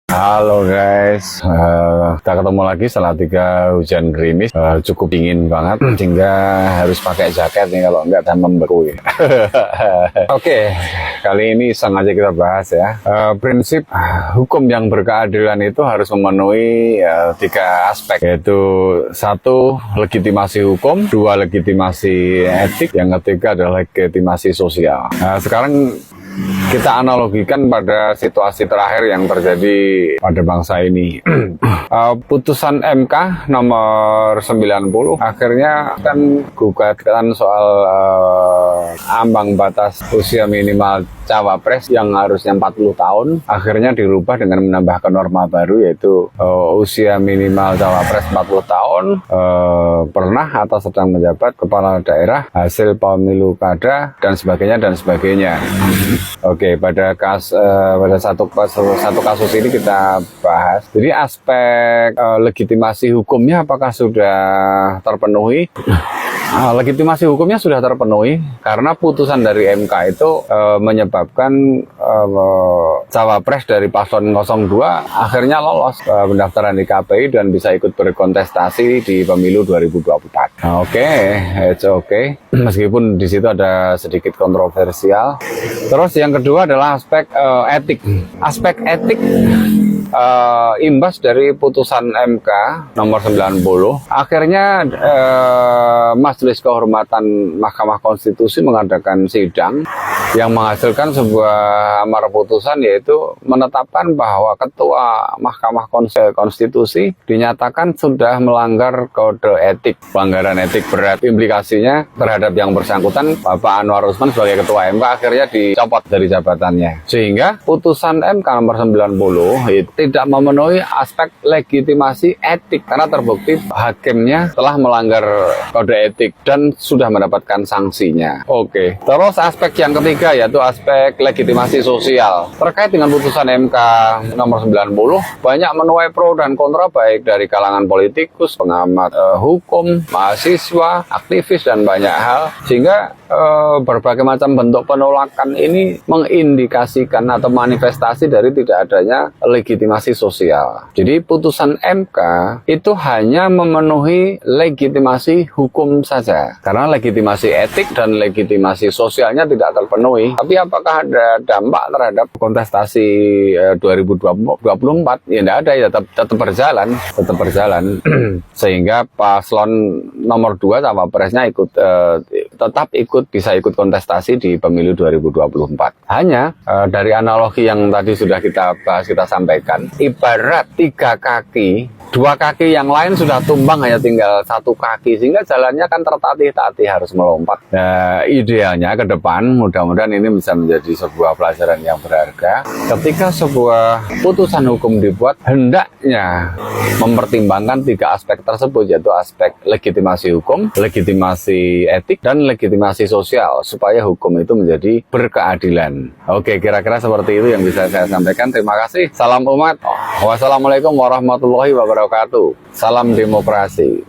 Halo guys, kita ketemu lagi setelah 3 hujan gerimis, cukup dingin banget sehingga harus pakai jaket nih, kalau enggak dan membeku ya. Oke, kali ini sengaja kita bahas ya, prinsip hukum yang berkeadilan itu harus memenuhi 3 aspek, yaitu 1, legitimasi hukum, 2, legitimasi etik, yang ketiga adalah legitimasi sosial. Nah, sekarang kita analogikan pada situasi terakhir yang terjadi pada bangsa ini. Putusan MK nomor 90 akhirnya kan gugatan soal ambang batas usia minimal cawapres yang harusnya 40 tahun akhirnya dirubah dengan menambahkan norma baru, yaitu usia minimal cawapres 40 tahun, pernah atau sedang menjabat kepala daerah, hasil pemilu kada, dan sebagainya. Oke, pada satu kasus ini kita bahas. Jadi aspek legitimasi hukumnya apakah sudah terpenuhi? Legitimasi hukumnya sudah terpenuhi karena putusan dari MK itu menyebabkan cawapres dari paslon 02 akhirnya lolos pendaftaran di KPI dan bisa ikut berkontestasi di pemilu 2024. It's okay. Meskipun di situ ada sedikit kontroversial. Terus yang kedua adalah aspek etik. Aspek etik imbas dari putusan MK nomor 90 akhirnya Majelis Kehormatan Mahkamah Konstitusi mengadakan sidang yang menghasilkan sebuah amar putusan, yaitu menetapkan bahwa Ketua Mahkamah Konstitusi dinyatakan sudah melanggar kode etik, pelanggaran etik berat. Implikasinya terhadap yang bersangkutan, Bapak Anwar Usman sebagai Ketua MK akhirnya dicopot dari jabatannya, sehingga putusan MK nomor 90 itu tidak memenuhi aspek legitimasi etik karena terbukti hakimnya telah melanggar kode etik dan sudah mendapatkan sanksinya. Oke. Terus aspek yang ketiga yaitu aspek legitimasi sosial. Terkait dengan putusan MK nomor 90 banyak menuai pro dan kontra baik dari kalangan politikus, pengamat hukum, mahasiswa, aktivis, dan banyak hal, sehingga berbagai macam bentuk penolakan ini mengindikasikan atau manifestasi dari tidak adanya legitimasi sosial. Jadi putusan MK itu hanya memenuhi legitimasi hukum saja, karena legitimasi etik dan legitimasi sosialnya tidak terpenuhi. Tapi apakah ada dampak terhadap kontestasi 2024? Ya tidak ada, ya tetap berjalan. Sehingga paslon nomor 2 cawapresnya bisa ikut kontestasi di pemilu 2024. Hanya dari analogi yang tadi sudah kita bahas, kita sampaikan, ibarat 3 kaki, 2 kaki yang lain sudah tumbang, hanya tinggal 1 kaki, sehingga jalannya kan tertatih-tatih harus melompat. Nah, idealnya ke depan mudah-mudahan ini bisa menjadi sebuah pelajaran yang berharga. Ketika sebuah putusan hukum dibuat, hendaknya mempertimbangkan 3 aspek tersebut, yaitu aspek legitimasi hukum, legitimasi etik, dan legitimasi sosial, supaya hukum itu menjadi berkeadilan. Oke, kira-kira seperti itu yang bisa saya sampaikan. Terima kasih. Salam umat. Wassalamualaikum warahmatullahi wabarakatuh. Salam demokrasi.